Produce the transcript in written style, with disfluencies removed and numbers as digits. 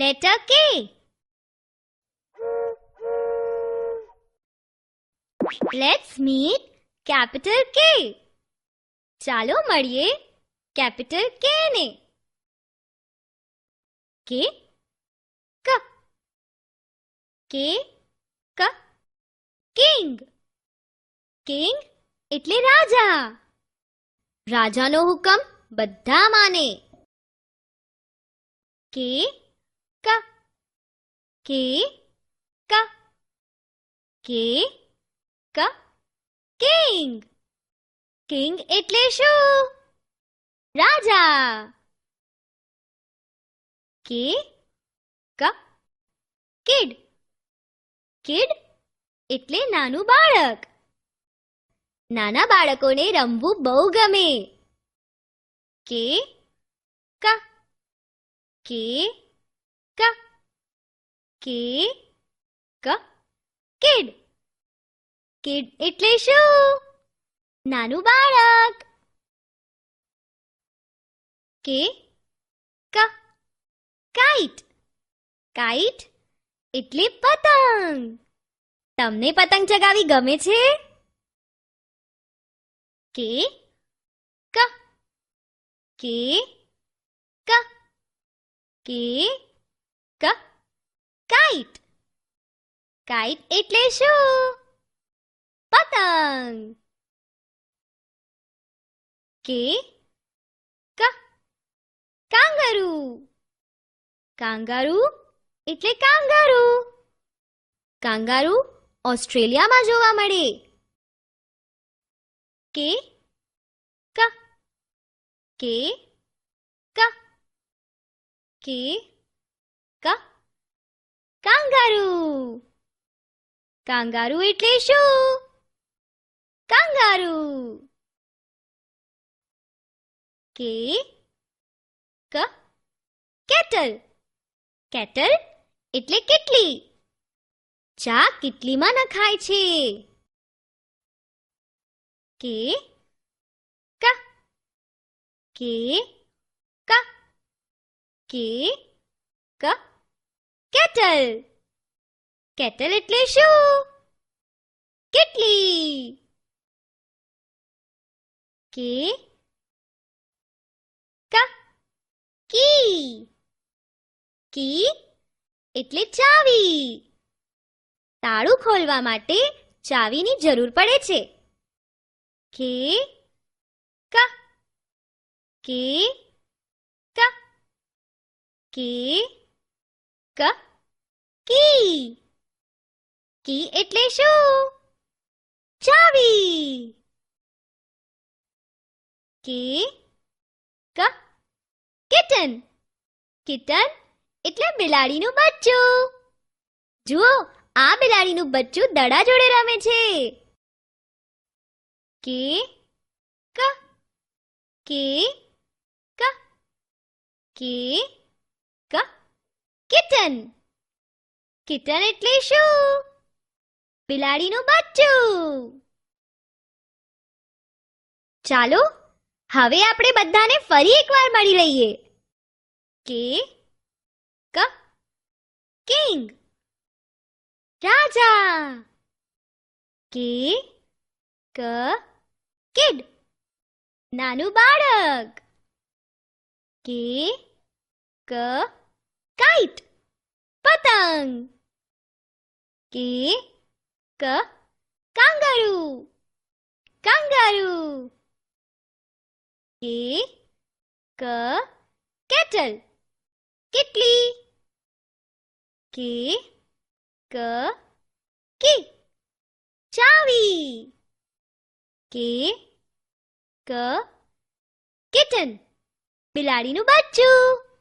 Letter K. Let's meet capital K. ચાલો મળીએ capital K ને. K ક K ક કિંગ. કિંગ એટલે રાજા. રાજાનો હુકમ બધા માને. K ક K ક K ક કિંગ. કિંગ એટલે શું? રાજા. K ક કિડ. કિડ એટલે નાનું બાળક. નાના બાળકોને રમવું બહુ ગમે. K ક K ક K ક કિડ. કિડ એટલે શું? નાનું બાળક. K ક કાઈટ. કાઈટ એટલે પતંગ. તમને પતંગ ચગાવી ગમે છે? K ક K ક K ક કાઈટ. કાઈટ એટલે શું? પતંગ. K ક કાંગારૂ. કાંગારૂ એટલે કાંગારૂ. કાંગારૂ ઓસ્ટ્રેલિયામાં જોવા મળે. K ક K ક K ક કાંગારૂ. કાંગારૂ એટલે શું? કાંગારૂ. K ક કેટલ. કેટલ એટલે કેટલી. ચા કેટલીમાં નખાય છે. K ક K ક K ક કેટલ. કેટલ એટલે શું? કેટલી. K ક કી. કી એટલે ચાવી. તાળું ખોલવા માટે ચાવીની જરૂર પડે છે. K ક K ક K ક કી. કી એટલે શું? ચાવી. K ક કિટન. કિટન એટલે બિલાડીનું બચ્ચું. જુઓ, આ બિલાડીનું બચ્ચું દડા જોડે રમે છે. K ક K ક K ક કિટન. કિટન એટલે શું? બિલાડીનું બચ્ચું. ચાલો હવે આપણે બધાને ફરી એકવાર મળી લઈએ. K ક કિંગ. રાજા. K ક કિડ. નાનું બાળક. K ક કાઈટ. પતંગ. K ક કાંગારૂ. કાંગારૂ. K ક કેટલ. કેટલી. K ક કી. ચાવી. K ક કિટન. બિલાડીનું બચ્ચું.